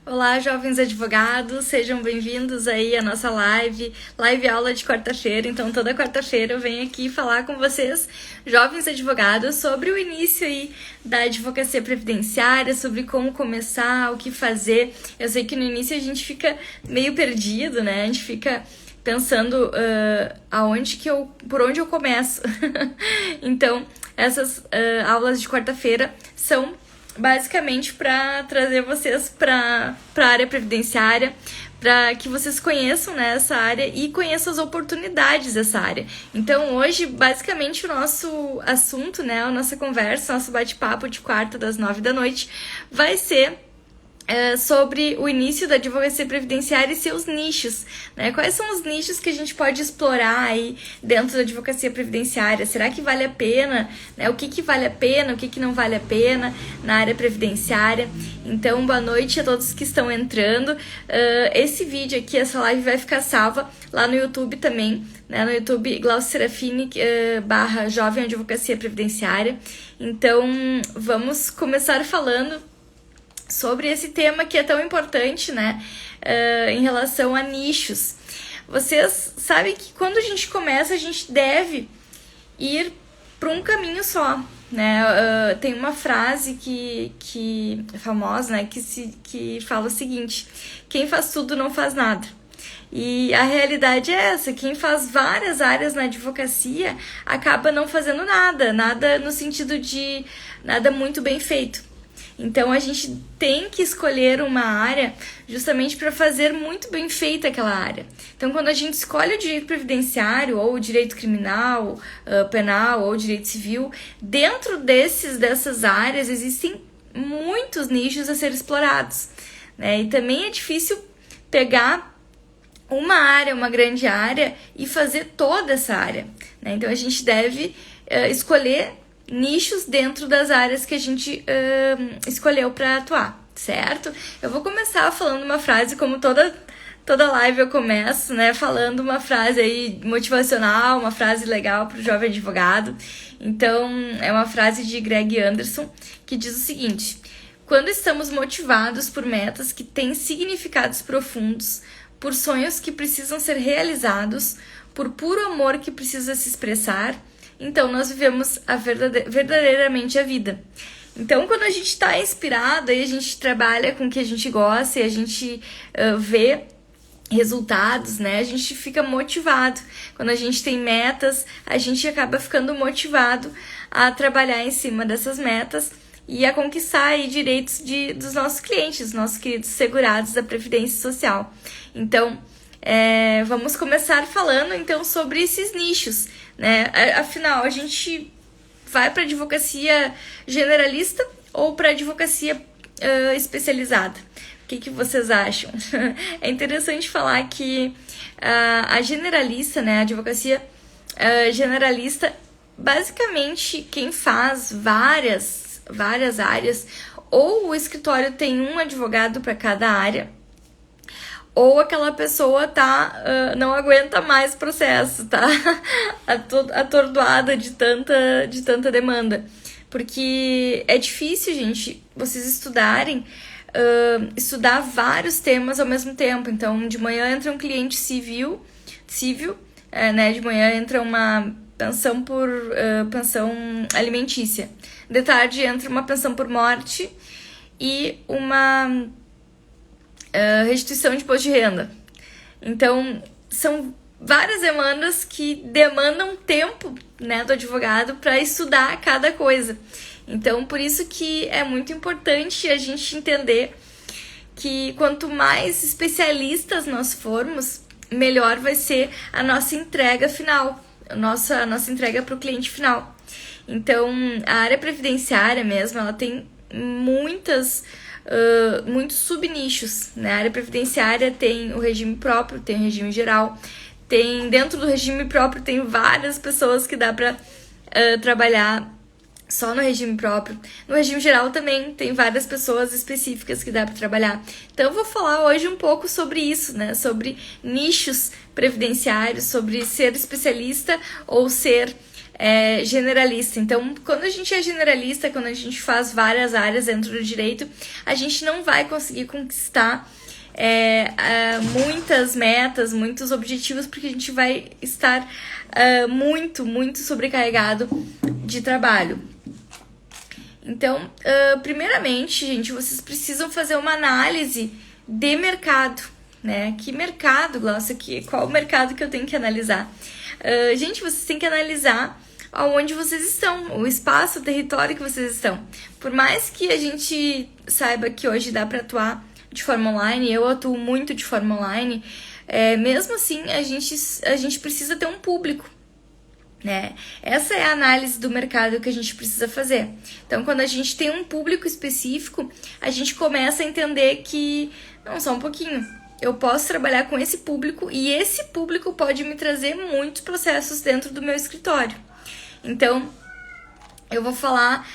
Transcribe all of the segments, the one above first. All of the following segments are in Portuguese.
Olá, jovens advogados, sejam bem-vindos aí à nossa live aula de quarta-feira. Então, toda quarta-feira eu venho aqui falar com vocês, jovens advogados, sobre o início aí da advocacia previdenciária, sobre como começar, o que fazer. Eu sei que no início a gente fica meio perdido, né? A gente fica pensando por onde eu começo. Então, essas aulas de quarta-feira são basicamente para trazer vocês para a área previdenciária, para que vocês conheçam, né, essa área e conheçam as oportunidades dessa área. Então, hoje, basicamente, o nosso assunto, né, a nossa conversa, nosso bate-papo de quarta das 9 da noite vai ser sobre o início da advocacia previdenciária e seus nichos, né? Quais são os nichos que a gente pode explorar aí dentro da advocacia previdenciária? Será que vale a pena? Né? O que vale a pena? O que não vale a pena na área previdenciária? Então, boa noite a todos que estão entrando. Esse vídeo aqui, essa live vai ficar salva lá no YouTube também, né? No YouTube, Glaucio Serafini, / Jovem Advocacia Previdenciária. Então, vamos começar falando sobre esse tema que é tão importante, né, em relação a nichos. Vocês sabem que quando a gente começa, a gente deve ir para um caminho só, né? Tem uma frase que é famosa, né, que fala o seguinte: quem faz tudo não faz nada. E a realidade é essa: quem faz várias áreas na advocacia acaba não fazendo nada no sentido de nada muito bem feito. Então, a gente tem que escolher uma área justamente para fazer muito bem feita aquela área. Então, quando a gente escolhe o direito previdenciário, ou o direito criminal, penal, ou o direito civil, dentro dessas áreas existem muitos nichos a ser explorados, né? E também é difícil pegar uma área, uma grande área, e fazer toda essa área, né? Então, a gente deve escolher nichos dentro das áreas que a gente escolheu para atuar, certo? Eu vou começar falando uma frase, como toda live eu começo, né, falando uma frase aí motivacional, uma frase legal para o jovem advogado. Então, é uma frase de Greg Anderson, que diz o seguinte: quando estamos motivados por metas que têm significados profundos, por sonhos que precisam ser realizados, por puro amor que precisa se expressar, então nós vivemos verdadeiramente a vida. Então, quando a gente está inspirado e a gente trabalha com o que a gente gosta e a gente vê resultados, né, a gente fica motivado. Quando a gente tem metas, a gente acaba ficando motivado a trabalhar em cima dessas metas e a conquistar aí direitos dos nossos clientes, nossos queridos segurados da Previdência Social. Então, vamos começar falando então sobre esses nichos, né? Afinal, a gente vai para advocacia generalista ou para advocacia especializada? O que vocês acham? É interessante falar que a generalista, né, a advocacia generalista, basicamente quem faz várias áreas, ou o escritório tem um advogado para cada área, ou aquela pessoa não aguenta mais processo, tá atordoada de tanta demanda. Porque é difícil, gente, vocês estudar vários temas ao mesmo tempo. Então, de manhã entra um cliente civil, né? De manhã entra uma pensão pensão alimentícia. De tarde entra uma pensão por morte e uma restituição de imposto de renda. Então, são várias demandas que demandam tempo, né, do advogado para estudar cada coisa. Então, por isso que é muito importante a gente entender que quanto mais especialistas nós formos, melhor vai ser a nossa entrega final, a nossa entrega para o cliente final. Então, a área previdenciária mesmo, ela tem muitos subnichos, né? A área previdenciária tem o regime próprio, tem o regime geral, dentro do regime próprio tem várias pessoas que dá para trabalhar só no regime próprio. No regime geral também tem várias pessoas específicas que dá para trabalhar. Então eu vou falar hoje um pouco sobre isso, né? Sobre nichos previdenciários, sobre ser especialista ou ser generalista. Então, quando a gente é generalista, quando a gente faz várias áreas dentro do direito, a gente não vai conseguir conquistar muitas metas, muitos objetivos, porque a gente vai estar muito sobrecarregado de trabalho. Então, primeiramente, gente, vocês precisam fazer uma análise de mercado, né? Que mercado, Glaucia, qual o mercado que eu tenho que analisar? Gente, vocês têm que analisar aonde vocês estão, o espaço, o território que vocês estão. Por mais que a gente saiba que hoje dá para atuar de forma online, eu atuo muito de forma online, mesmo assim a gente precisa ter um público, né? Essa é a análise do mercado que a gente precisa fazer. Então, quando a gente tem um público específico, a gente começa a entender que, não, só um pouquinho, eu posso trabalhar com esse público e esse público pode me trazer muitos processos dentro do meu escritório. Então, eu vou falar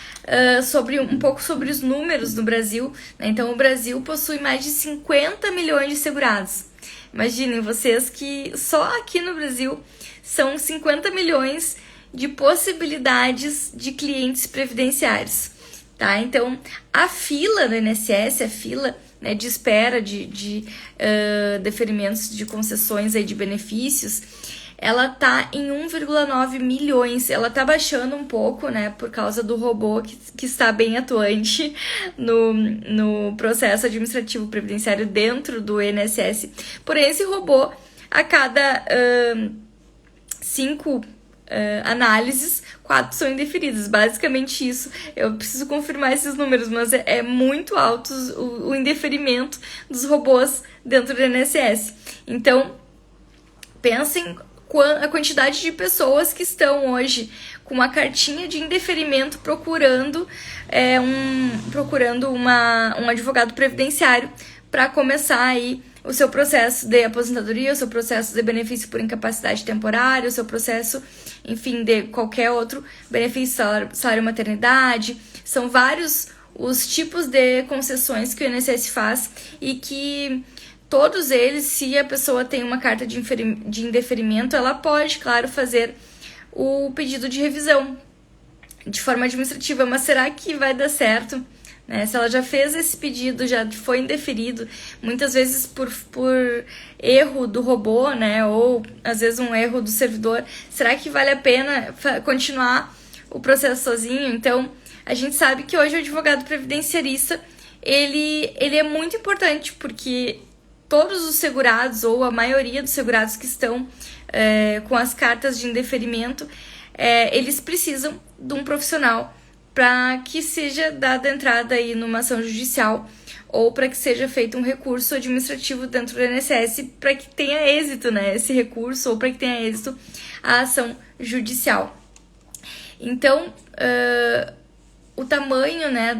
um pouco sobre os números no Brasil, né? Então, o Brasil possui mais de 50 milhões de segurados. Imaginem vocês que só aqui no Brasil são 50 milhões de possibilidades de clientes previdenciários, tá? Então, a fila do INSS, a fila, né, de espera de deferimentos de concessões aí de benefícios, ela tá em 1,9 milhões. Ela tá baixando um pouco, né, por causa do robô que está bem atuante no processo administrativo previdenciário dentro do INSS. Porém, esse robô, a cada 5 análises, 4 são indeferidas. Basicamente isso. Eu preciso confirmar esses números, mas é muito alto o indeferimento dos robôs dentro do INSS. Então, pensem a quantidade de pessoas que estão hoje com uma cartinha de indeferimento procurando um advogado previdenciário para começar aí o seu processo de aposentadoria, o seu processo de benefício por incapacidade temporária, o seu processo, enfim, de qualquer outro benefício, salário maternidade. São vários os tipos de concessões que o INSS faz e que todos eles, se a pessoa tem uma carta de indeferimento, ela pode, claro, fazer o pedido de revisão de forma administrativa. Mas será que vai dar certo? Né? Se ela já fez esse pedido, já foi indeferido, muitas vezes por erro do robô, né? Ou às vezes um erro do servidor, será que vale a pena continuar o processo sozinho? Então, a gente sabe que hoje o advogado previdenciarista, ele é muito importante, porque todos os segurados, ou a maioria dos segurados que estão com as cartas de indeferimento, eles precisam de um profissional para que seja dada entrada aí numa ação judicial ou para que seja feito um recurso administrativo dentro do INSS para que tenha êxito, né, esse recurso, ou para que tenha êxito a ação judicial. Então, o tamanho, né,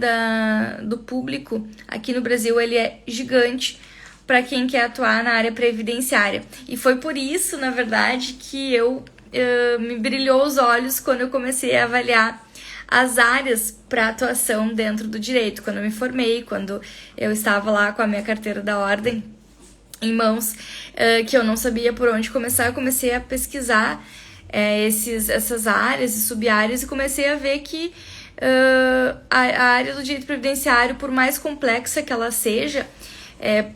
do público aqui no Brasil, ele é gigante para quem quer atuar na área previdenciária. E foi por isso, na verdade, que me brilhou os olhos quando eu comecei a avaliar as áreas para atuação dentro do direito. Quando eu me formei, quando eu estava lá com a minha carteira da ordem em mãos, que eu não sabia por onde começar, eu comecei a pesquisar essas áreas e sub-áreas e comecei a ver que a área do direito previdenciário, por mais complexa que ela seja,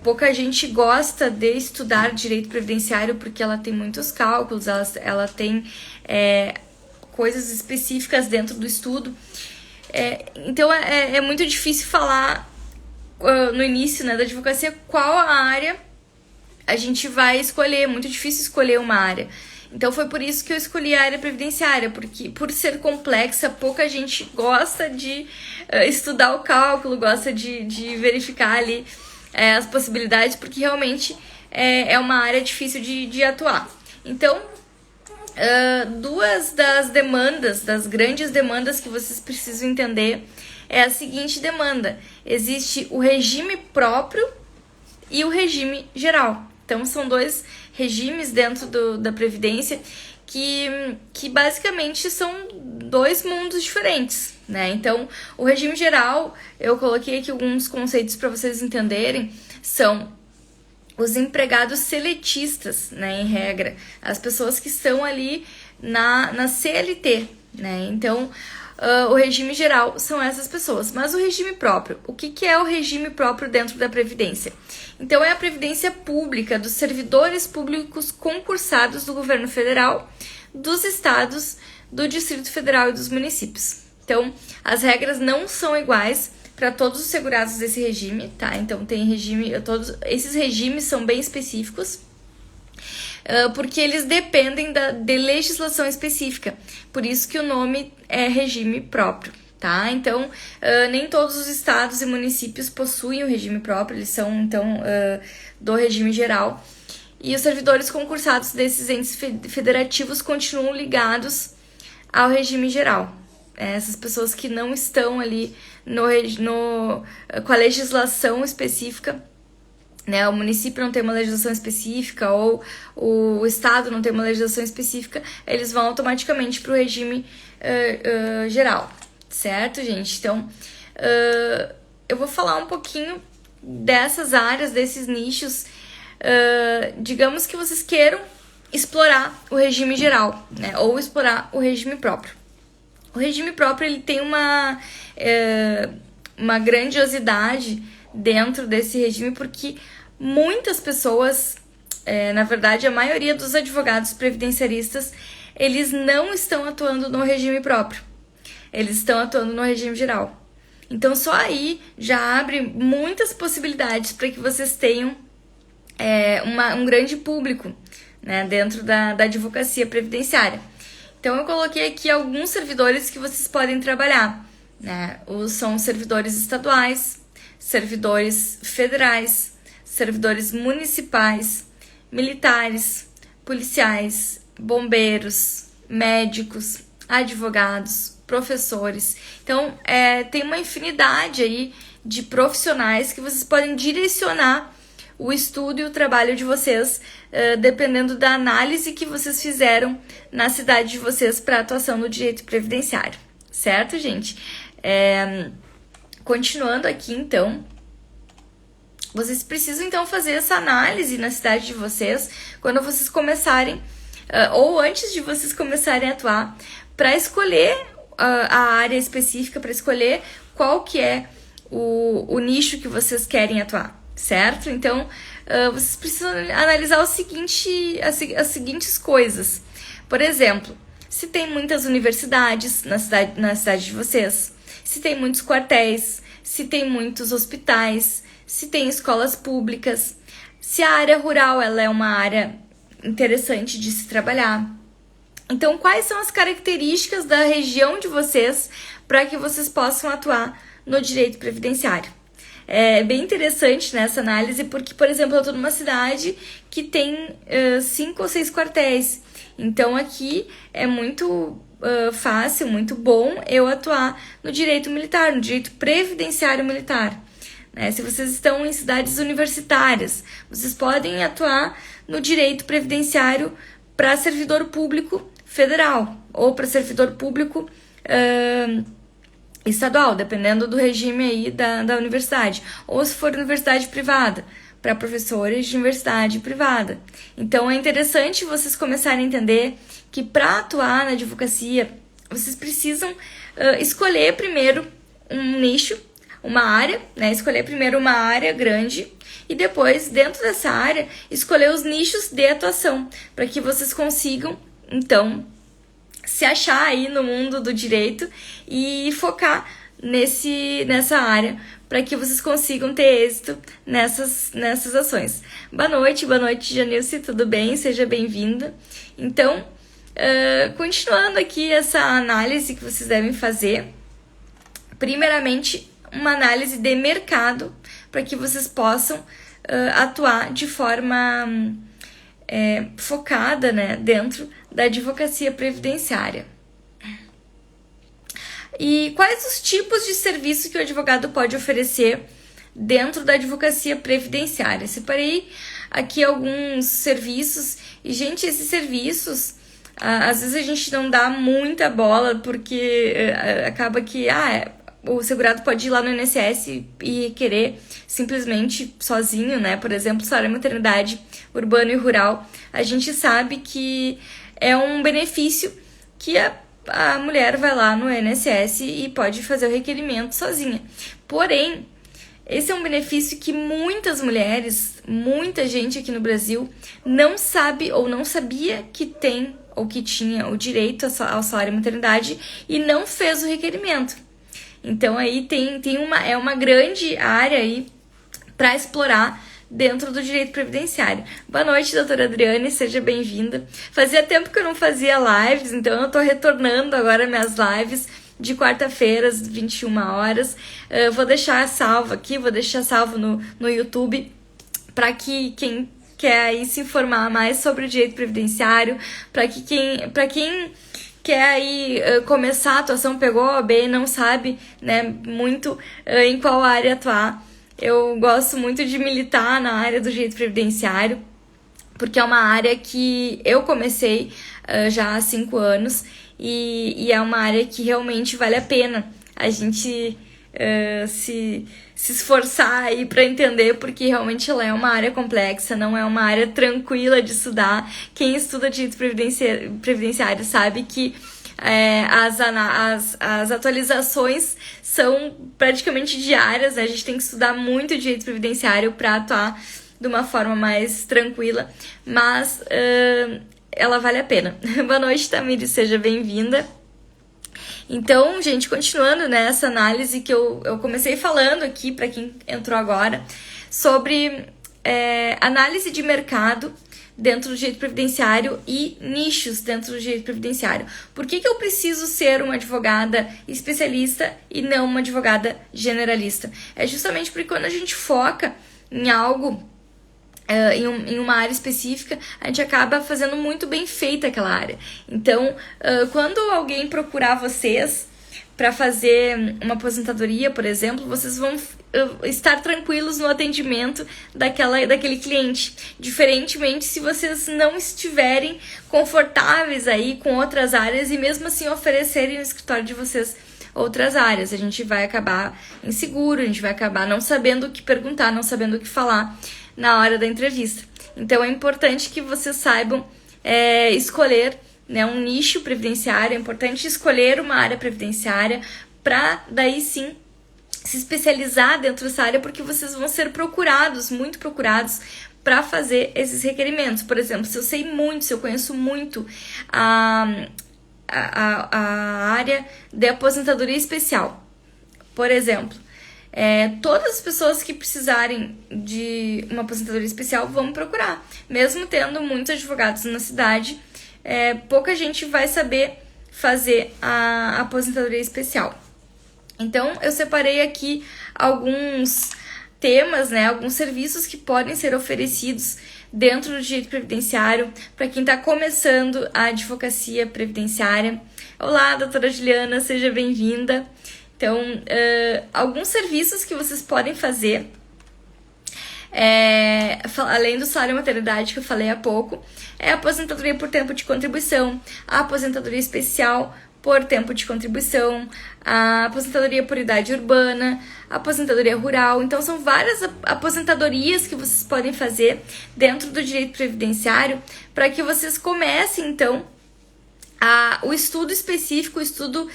pouca gente gosta de estudar direito previdenciário porque ela tem muitos cálculos, ela tem coisas específicas dentro do estudo. Então é muito difícil falar no início, né, da advocacia qual a área a gente vai escolher. É muito difícil escolher uma área. Então foi por isso que eu escolhi a área previdenciária, porque por ser complexa, pouca gente gosta de estudar o cálculo, gosta de verificar ali as possibilidades, porque realmente é uma área difícil de atuar. Então, duas das grandes demandas que vocês precisam entender é a seguinte demanda: existe o regime próprio e o regime geral. Então, são dois regimes dentro da Previdência que basicamente são dois mundos diferentes, né? Então, o regime geral, eu coloquei aqui alguns conceitos para vocês entenderem, são os empregados seletistas, né, em regra, as pessoas que estão ali na CLT, né? Então, o regime geral são essas pessoas. Mas o regime próprio, o que é o regime próprio dentro da Previdência? Então, é a Previdência Pública dos servidores públicos concursados do governo federal, dos estados, do Distrito Federal e dos municípios. Então, as regras não são iguais para todos os segurados desse regime, tá? Então, tem regime, todos esses regimes são bem específicos, porque eles dependem de legislação específica. Por isso que o nome é regime próprio, tá? Então, nem todos os estados e municípios possuem o regime próprio, eles são, então, do regime geral. E os servidores concursados desses entes federativos continuam ligados ao regime geral. Essas pessoas que não estão ali com a legislação específica, né? O município não tem uma legislação específica ou o estado não tem uma legislação específica, eles vão automaticamente para o regime geral, certo, gente? Então, eu vou falar um pouquinho dessas áreas, desses nichos. Digamos que vocês queiram explorar o regime geral, né? Ou explorar o regime próprio. O regime próprio ele tem uma grandiosidade dentro desse regime, porque muitas pessoas, na verdade a maioria dos advogados previdenciaristas, eles não estão atuando no regime próprio, eles estão atuando no regime geral. Então só aí já abre muitas possibilidades para que vocês tenham um grande público, né, dentro da advocacia previdenciária. Então eu coloquei aqui alguns servidores que vocês podem trabalhar, né? São servidores estaduais, servidores federais, servidores municipais, militares, policiais, bombeiros, médicos, advogados, professores. Então, tem uma infinidade aí de profissionais que vocês podem direcionar o estudo e o trabalho de vocês, dependendo da análise que vocês fizeram na cidade de vocês para atuação no direito previdenciário. Certo, gente? Continuando aqui, então, vocês precisam, então, fazer essa análise na cidade de vocês quando vocês começarem, ou antes de vocês começarem a atuar, para escolher a área específica, para escolher qual que é o nicho que vocês querem atuar. Certo? Então, vocês precisam analisar as seguintes coisas. Por exemplo, se tem muitas universidades na cidade de vocês, se tem muitos quartéis, se tem muitos hospitais, se tem escolas públicas, se a área rural ela é uma área interessante de se trabalhar. Então, quais são as características da região de vocês para que vocês possam atuar no direito previdenciário? É bem interessante nessa análise, porque, por exemplo, eu estou numa cidade que tem 5 ou 6 quartéis. Então, aqui é muito fácil, muito bom eu atuar no direito militar, no direito previdenciário militar. Né? Se vocês estão em cidades universitárias, vocês podem atuar no direito previdenciário para servidor público federal ou para servidor público estadual, dependendo do regime aí da universidade, ou se for universidade privada, para professores de universidade privada. Então é interessante vocês começarem a entender que para atuar na advocacia, vocês precisam escolher primeiro um nicho, uma área, né? Escolher primeiro uma área grande e depois, dentro dessa área, escolher os nichos de atuação, para que vocês consigam, então, se achar aí no mundo do direito e focar nessa área para que vocês consigam ter êxito nessas ações. Boa noite, Janilce, tudo bem? Seja bem-vinda. Então, continuando aqui essa análise que vocês devem fazer, primeiramente, uma análise de mercado para que vocês possam atuar de forma focada, né, dentro da advocacia previdenciária. E quais os tipos de serviço que o advogado pode oferecer dentro da advocacia previdenciária? Separei aqui alguns serviços e, gente, esses serviços, às vezes a gente não dá muita bola porque acaba que o segurado pode ir lá no INSS e querer simplesmente sozinho, né? Por exemplo, salário maternidade urbano e rural. A gente sabe que é um benefício que a mulher vai lá no INSS e pode fazer o requerimento sozinha. Porém, esse é um benefício que muitas mulheres, muita gente aqui no Brasil não sabe ou não sabia que tem ou que tinha o direito ao salário maternidade e não fez o requerimento. Então aí é uma grande área aí para explorar dentro do direito previdenciário. Boa noite, doutora Adriane, seja bem-vinda. Fazia tempo que eu não fazia lives, então eu tô retornando agora minhas lives de quarta-feira, às 21 horas. Vou deixar salvo aqui, vou deixar salvo no YouTube, para que quem quer aí se informar mais sobre o direito previdenciário, para quem quer aí começar a atuação, pegou a OAB e não sabe, né, muito em qual área atuar. Eu gosto muito de militar na área do direito previdenciário, porque é uma área que eu comecei já há 5 anos e é uma área que realmente vale a pena a gente se esforçar aí para entender, porque realmente ela é uma área complexa, não é uma área tranquila de estudar. Quem estuda direito previdenciário sabe que as atualizações são praticamente diárias, né? A gente tem que estudar muito direito previdenciário para atuar de uma forma mais tranquila, mas ela vale a pena. Boa noite, Tamires, seja bem-vinda. Então, gente, continuando nessa análise que eu comecei falando aqui, para quem entrou agora, sobre análise de mercado dentro do direito previdenciário e nichos dentro do direito previdenciário. Por que eu preciso ser uma advogada especialista e não uma advogada generalista? É justamente porque quando a gente foca em algo, em uma área específica, a gente acaba fazendo muito bem feita aquela área. Então, quando alguém procurar vocês para fazer uma aposentadoria, por exemplo, vocês vão estar tranquilos no atendimento daquele cliente. Diferentemente, se vocês não estiverem confortáveis aí com outras áreas e mesmo assim oferecerem no escritório de vocês outras áreas, a gente vai acabar inseguro, a gente vai acabar não sabendo o que perguntar, não sabendo o que falar na hora da entrevista. Então é importante que vocês saibam escolher, né, um nicho previdenciário, é importante escolher uma área previdenciária para daí sim se especializar dentro dessa área, porque vocês vão ser procurados, muito procurados, para fazer esses requerimentos. Por exemplo, se eu sei muito, se eu conheço muito a área de aposentadoria especial, por exemplo, todas as pessoas que precisarem de uma aposentadoria especial vão me procurar. Mesmo tendo muitos advogados na cidade, pouca gente vai saber fazer a aposentadoria especial. Então, eu separei aqui alguns temas, né, alguns serviços que podem ser oferecidos dentro do direito previdenciário para quem está começando a advocacia previdenciária. Olá, doutora Juliana, seja bem-vinda. Então, alguns serviços que vocês podem fazer, além do salário maternidade que eu falei há pouco, a aposentadoria por tempo de contribuição, a aposentadoria especial por tempo de contribuição, a aposentadoria por idade urbana, a aposentadoria rural. Então, são várias aposentadorias que vocês podem fazer dentro do direito previdenciário para que vocês comecem, então, o estudo específico, o estudo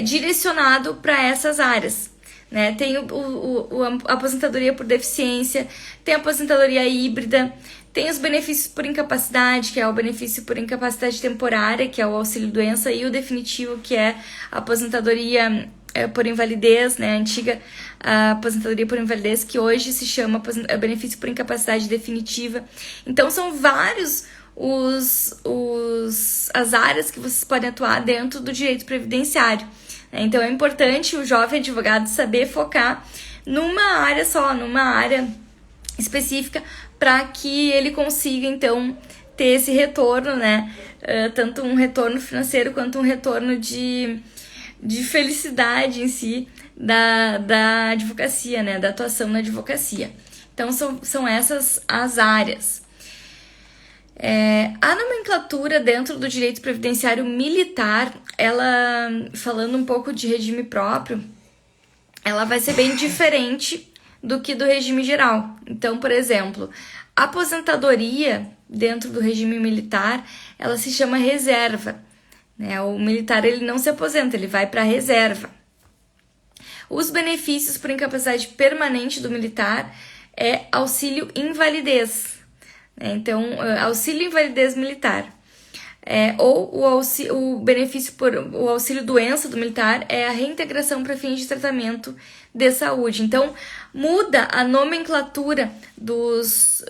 direcionado para essas áreas. Né? Tem a aposentadoria por deficiência, tem a aposentadoria híbrida, tem os benefícios por incapacidade, que é o benefício por incapacidade temporária, que é o auxílio-doença, e o definitivo, que é a aposentadoria por invalidez, né? A antiga aposentadoria por invalidez, que hoje se chama benefício por incapacidade definitiva. Então, são vários as áreas que vocês podem atuar dentro do direito previdenciário. Então, é importante o jovem advogado saber focar numa área só, numa área específica, para que ele consiga, então, ter esse retorno, né? Tanto um retorno financeiro quanto um retorno de felicidade em si da advocacia, né? Da atuação na advocacia. Então, são essas as áreas. A nomenclatura dentro do direito previdenciário militar, ela, falando um pouco de regime próprio, ela vai ser bem diferente do que do regime geral. Então, por exemplo, a aposentadoria dentro do regime militar, ela se chama reserva, né? O militar ele não se aposenta, ele vai para a reserva. Os benefícios por incapacidade permanente do militar é auxílio invalidez, né? Então, auxílio invalidez militar. Ou o benefício por o auxílio doença do militar é a reintegração para fins de tratamento de saúde. Então, muda a nomenclatura dos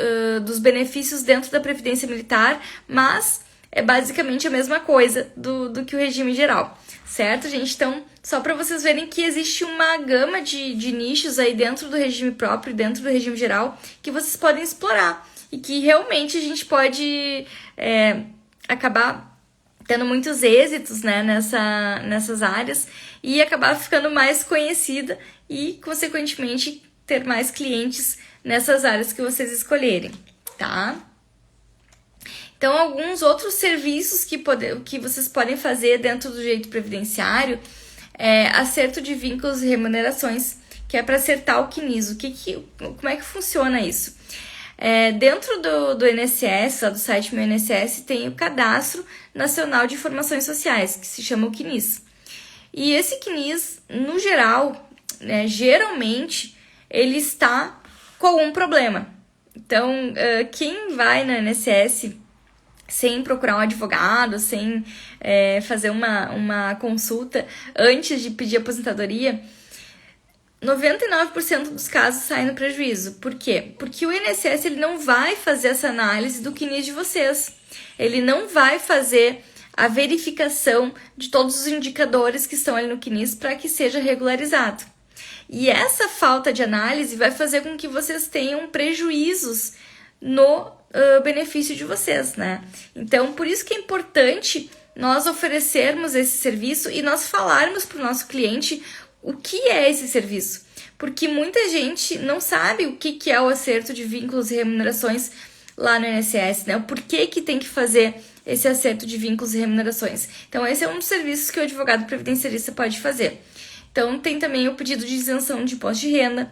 benefícios dentro da Previdência Militar, mas é basicamente a mesma coisa do que o regime geral, certo, gente? Então, só para vocês verem que existe uma gama de nichos aí dentro do regime próprio, dentro do regime geral, que vocês podem explorar e que realmente a gente pode acabar tendo muitos êxitos, né, nessas áreas e acabar ficando mais conhecida e, consequentemente, ter mais clientes nessas áreas que vocês escolherem, tá? Então, alguns outros serviços que vocês podem fazer dentro do direito previdenciário é acerto de vínculos e remunerações, que é para acertar o CNIS. Como é que funciona isso? Dentro do INSS, lá do site Meu INSS, tem o Cadastro Nacional de Informações Sociais, que se chama o CNIS. E esse CNIS, no geral, né, geralmente, ele está com algum problema. Então, quem vai no INSS sem procurar um advogado, sem fazer uma consulta antes de pedir aposentadoria, 99% dos casos saem no prejuízo. Por quê? Porque o INSS ele não vai fazer essa análise do CNIS de vocês. Ele não vai fazer a verificação de todos os indicadores que estão ali no CNIS para que seja regularizado. E essa falta de análise vai fazer com que vocês tenham prejuízos no benefício de vocês, né? Então, por isso que é importante nós oferecermos esse serviço e nós falarmos para o nosso cliente o que é esse serviço, porque muita gente não sabe o que é o acerto de vínculos e remunerações lá no INSS, né? O porquê que tem que fazer esse acerto de vínculos e remunerações. Então, esse é um dos serviços que o advogado previdenciarista pode fazer. Então, tem também o pedido de isenção de imposto de renda,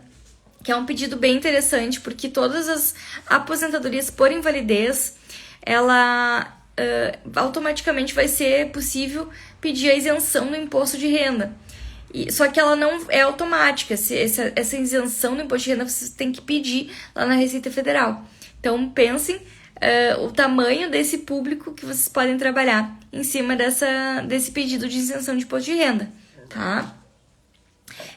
que é um pedido bem interessante, porque todas as aposentadorias por invalidez, ela automaticamente vai ser possível pedir a isenção do imposto de renda. Só que ela não é automática. Essa isenção do imposto de renda vocês têm que pedir lá na Receita Federal. Então, pensem o tamanho desse público que vocês podem trabalhar em cima desse pedido de isenção de imposto de renda, tá?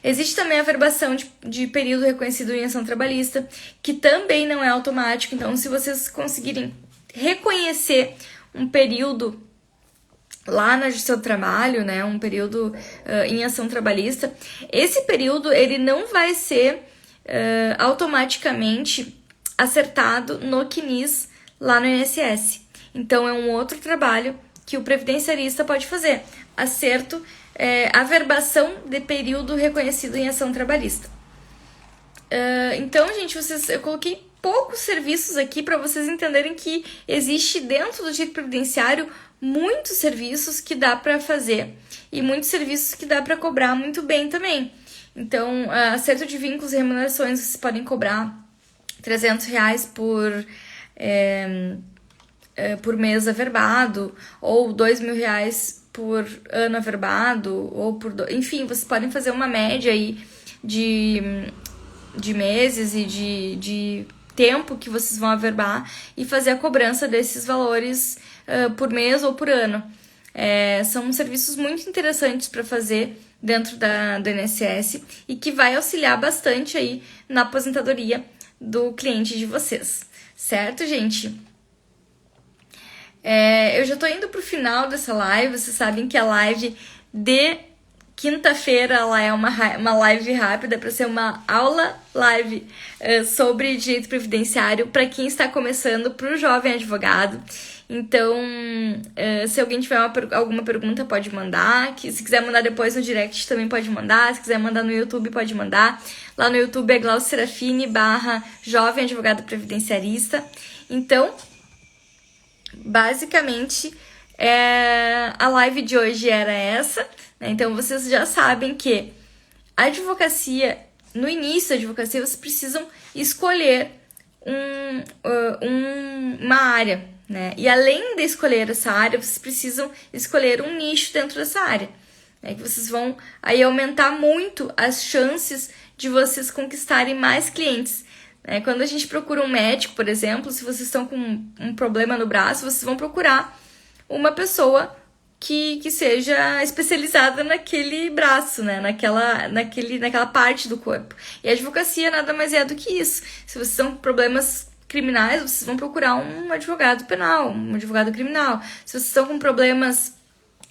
Existe também a averbação de período reconhecido em ação trabalhista, que também não é automático. Então, se vocês conseguirem reconhecer um período lá no seu trabalho, né, um período em ação trabalhista, esse período ele não vai ser automaticamente acertado no CNIS lá no INSS. Então, é um outro trabalho que o previdenciarista pode fazer, acerto, averbação de período reconhecido em ação trabalhista. Então, gente, eu coloquei poucos serviços aqui para vocês entenderem que existe dentro do direito previdenciário muitos serviços que dá para fazer e muitos serviços que dá para cobrar muito bem também. Então, acerto de vínculos e remunerações, vocês podem cobrar R$300 por mês averbado, ou R$2.000 por ano averbado, ou enfim, vocês podem fazer uma média aí de meses e de tempo que vocês vão averbar e fazer a cobrança desses valores por mês ou por ano. São serviços muito interessantes para fazer dentro do INSS e que vai auxiliar bastante aí na aposentadoria do cliente de vocês, certo, gente? Eu já tô indo pro final dessa live. Vocês sabem que a live de quinta-feira ela é uma live rápida para ser uma aula live sobre direito previdenciário para quem está começando, para o jovem advogado. Então, se alguém tiver alguma pergunta, pode mandar. Se quiser mandar depois no direct, também pode mandar. Se quiser mandar no YouTube, pode mandar. Lá no YouTube é Glaucio Serafini /jovem advogado previdenciarista. Então, basicamente, a live de hoje era essa, né? Então, vocês já sabem que a advocacia, no início da advocacia, vocês precisam escolher uma área, né? E além de escolher essa área, vocês precisam escolher um nicho dentro dessa área, né? Que vocês vão aí aumentar muito as chances de vocês conquistarem mais clientes. Quando a gente procura um médico, por exemplo, se vocês estão com um problema no braço, vocês vão procurar uma pessoa que seja especializada naquele braço, né? Naquela parte do corpo. E a advocacia nada mais é do que isso. Se vocês estão com problemas criminais, vocês vão procurar um advogado penal, um advogado criminal. Se vocês estão com problemas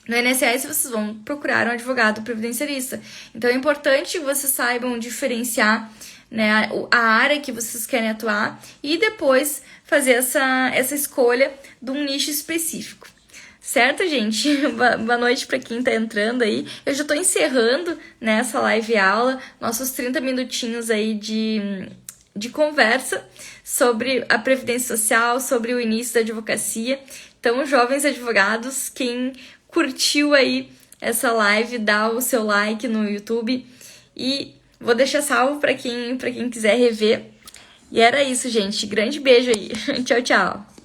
no INSS, vocês vão procurar um advogado previdenciarista. Então é importante que vocês saibam diferenciar, né, a área que vocês querem atuar e depois fazer essa escolha de um nicho específico. Certo, gente? Boa noite para quem tá entrando aí. Eu já tô encerrando nessa live aula, nossos 30 minutinhos aí de conversa sobre a Previdência Social, sobre o início da advocacia. Então, jovens advogados, quem curtiu aí essa live, dá o seu like no YouTube e vou deixar salvo para quem quiser rever. E era isso, gente. Grande beijo aí. Tchau, tchau.